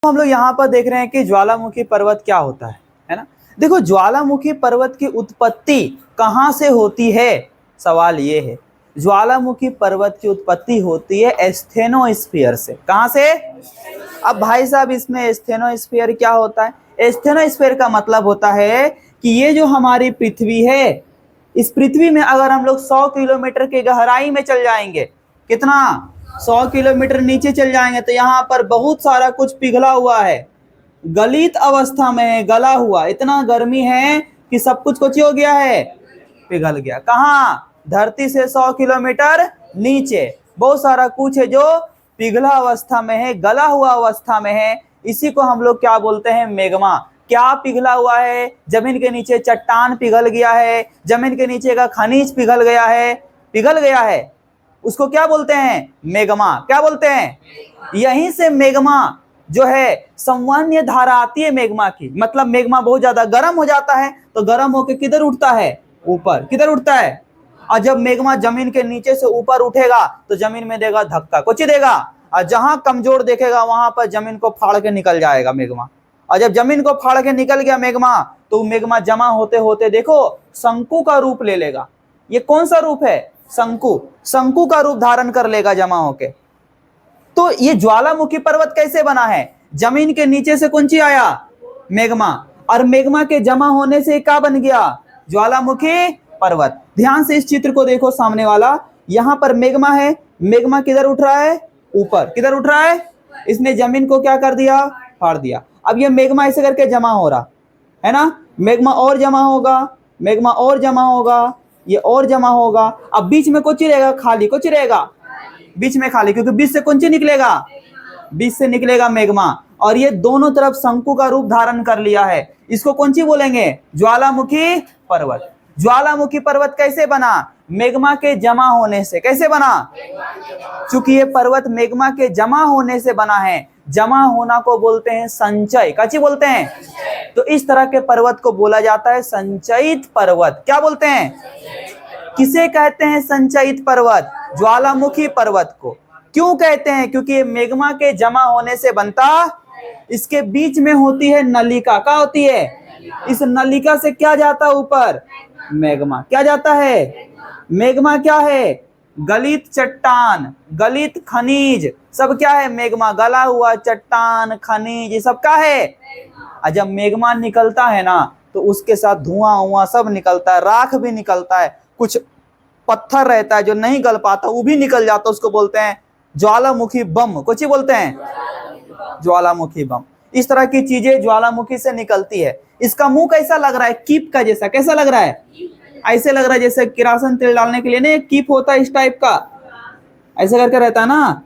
हम लोग यहाँ पर देख रहे हैं कि ज्वालामुखी पर्वत क्या होता है ना। देखो, ज्वालामुखी पर्वत की उत्पत्ति कहाँ से होती है, सवाल ये है। ज्वालामुखी पर्वत की उत्पत्ति होती है स्टेनोस्फीयर से। कहाँ से? अब भाई साहब, इसमें स्टेनोस्फीयर क्या होता है? स्टेनोस्फीयर का मतलब होता है कि ये जो हमारी पृथ्वी है, इस पृथ्वी में अगर हम लोग 100 किलोमीटर की गहराई में चल जाएंगे, कितना, 100 किलोमीटर नीचे चल जाएंगे, तो यहाँ पर बहुत सारा कुछ पिघला हुआ है, गलित अवस्था में है, गला हुआ। इतना गर्मी है कि सब कुछ हो गया है, पिघल गया। कहाँ? धरती से 100 किलोमीटर नीचे बहुत सारा कुछ है जो पिघला अवस्था में है, गला हुआ अवस्था में है। इसी को हम लोग क्या बोलते हैं? मैग्मा। क्या पिघला हुआ है? जमीन के नीचे चट्टान पिघल गया है, जमीन के नीचे का खनिज पिघल गया है, उसको क्या बोलते हैं? मैग्मा। क्या बोलते हैं? यहीं से मैग्मा जो है संवहनीय धारा आती है मैग्मा की। मतलब मैग्मा बहुत ज्यादा गर्म हो जाता है तो गर्म होकर किधर उठता है? ऊपर। किधर उठता है? और जब मैग्मा जमीन के नीचे से ऊपर उठेगा तो जमीन में देगा धक्का, कुछ देगा, और जहां कमजोर देखेगा वहां पर जमीन को फाड़ के निकल जाएगा मैग्मा। और जब जमीन को फाड़ के निकल गया मैग्मा, तो मैग्मा जमा होते होते देखो शंकु का रूप ले लेगा। ये कौन सा रूप है? शंकु का रूप धारण कर लेगा जमा होके। तो ये ज्वालामुखी पर्वत कैसे बना है? जमीन के नीचे से कौन सी आया? मैग्मा। और मैग्मा के जमा होने से क्या बन गया? ज्वालामुखी पर्वत। ध्यान से इस चित्र को देखो, सामने वाला। यहां पर मैग्मा है, मैग्मा किधर उठ रहा है? ऊपर। किधर उठ रहा है? इसने जमीन को क्या कर दिया? फाड़ दिया। अब ये मैग्मा ऐसे करके जमा हो रहा है ना, मैग्मा और जमा होगा, मैग्मा और जमा होगा, ये और जमा होगा। अब बीच में कुछ रहेगा खाली, कुछ रहेगा बीच में खाली, क्योंकि बीच से कौन सी निकलेगा? बीच से निकलेगा मैग्मा। और ये दोनों तरफ शंकु का रूप धारण कर लिया है। इसको कौन सी बोलेंगे? ज्वालामुखी पर्वत। ज्वालामुखी पर्वत कैसे बना? मैग्मा के जमा होने से। कैसे बना? चूंकि ये पर्वत मैग्मा के जमा होने से बना है। जमा होना को बोलते हैं संचय। काची बोलते हैं? तो इस तरह के पर्वत को बोला जाता है संचयित पर्वत। क्या बोलते हैं? किसे कहते हैं संचयित पर्वत? ज्वालामुखी पर्वत को। क्यों कहते हैं? क्योंकि ये मैग्मा के जमा होने से बनता। इसके बीच में होती है नलिका। क्या होती है? इस नलिका से क्या जाता ऊपर? मैग्मा। क्या जाता है? मैग्मा क्या है? गलित चट्टान, गलित खनिज, सब क्या है? मैग्मा। गला हुआ चट्टान, खनिज, ये सब क्या है? और जब मैग्मा निकलता है ना, तो उसके साथ धुआं सब निकलता है, राख भी निकलता है, कुछ पत्थर रहता है जो नहीं गल पाता वो भी निकल जाता है। उसको बोलते हैं ज्वालामुखी बम। कुछ ही बोलते हैं ज्वालामुखी बम। इस तरह की चीजें ज्वालामुखी से निकलती है। इसका मुंह कैसा लग रहा है? कीप का जैसा। कैसा लग रहा है? ऐसे लग रहा है जैसे किरासन तेल डालने के लिए ना एक कीप होता है, इस टाइप का, ऐसे करके रहता है ना,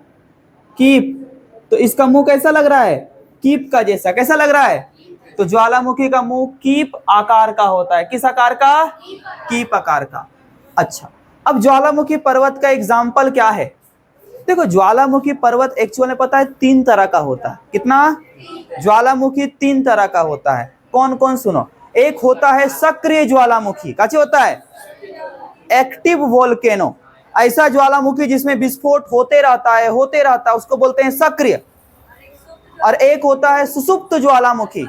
कीप। तो इसका मुंह कैसा लग रहा है? कीप का जैसा। कैसा लग रहा है? तो ज्वालामुखी का मुंह कीप आकार का होता है। किस आकार का? कीप आकार का। अच्छा, अब ज्वालामुखी पर्वत का एग्जाम्पल क्या है? देखो, ज्वालामुखी पर्वत एक्चुअल में पता है 3 तरह का होता है। कितना? ज्वालामुखी 3 तरह का होता है। कौन कौन? सुनो। एक होता है सक्रिय ज्वालामुखी। कैसे होता है? Active volcano. ऐसा ज्वालामुखी जिसमें विस्फोट होते रहता है, उसको बोलते हैं सक्रिय। और एक होता है सुसुप्त ज्वालामुखी,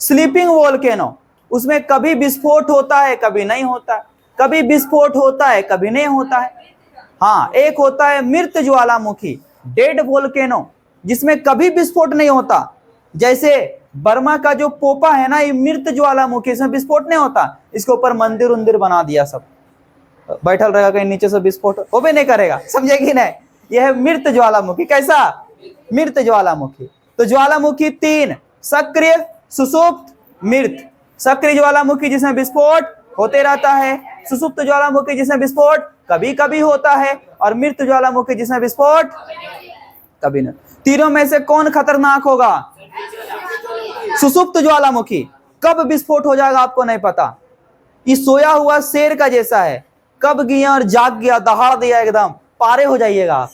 स्लीपिंग वोल्केनो। उसमें कभी विस्फोट होता है, कभी नहीं होता, कभी विस्फोट होता है, कभी नहीं होता है। हाँ, एक होता है मृत ज्वालामुखी, डेड वोल्केनो, जिसमें कभी विस्फोट नहीं होता। जैसे बर्मा का जो पोपा है ना, ये मृत ज्वालामुखी, इसमें विस्फोट नहीं होता। इसके ऊपर मंदिर उंदिर बना दिया, सब बैठल रहेगा, कहीं नीचे से विस्फोट वो भी नहीं करेगा। समझेगी नहीं? यह है मृत ज्वालामुखी। कैसा? मृत ज्वालामुखी। तो ज्वालामुखी 3, सक्रिय, सुसुप्त, मृत। सक्रिय ज्वालामुखी जिसमें विस्फोट होते रहता है, सुसुप्त ज्वालामुखी जिसमें विस्फोट कभी कभी होता है, और मृत ज्वालामुखी जिसमें विस्फोट कभी नहीं। तीनों में से कौन खतरनाक होगा? सुसुप्त ज्वालामुखी। कब विस्फोट हो जाएगा आपको नहीं पता। ये सोया हुआ शेर का जैसा है, कब गया और जाग गया, दहाड़ दिया, एकदम पारे हो जाइएगा।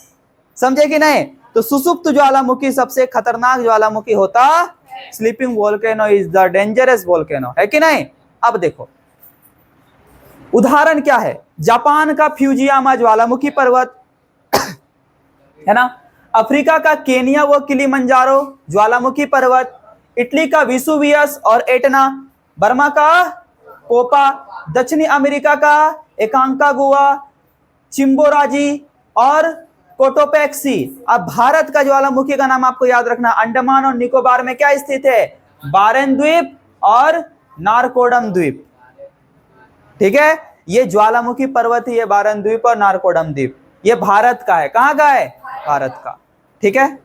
समझे कि नहीं? तो सुसुप्त ज्वालामुखी सबसे खतरनाक ज्वालामुखी होता। Sleeping volcano is the dangerous volcano, है कि नहीं? अब देखो उदाहरण क्या है। जापान का फ्यूजियामा ज्वालामुखी पर्वत है ना, अफ्रीका का केनिया व किलिमंजारो ज्वालामुखी पर्वत, इटली का विसुवियस और एटना, बर्मा का पोपा, दक्षिणी अमेरिका का एकांकागुआ, चिम्बोराजी और कोटोपेक्सी। अब भारत का ज्वालामुखी का नाम आपको याद रखना, अंडमान और निकोबार में क्या स्थित है? बारेन द्वीप और नारकोडम द्वीप। ठीक है, ये ज्वालामुखी पर्वत है, ये बारेन द्वीप और नारकोडम द्वीप, ये भारत का है। कहाँ का है? भारत का। ठीक है।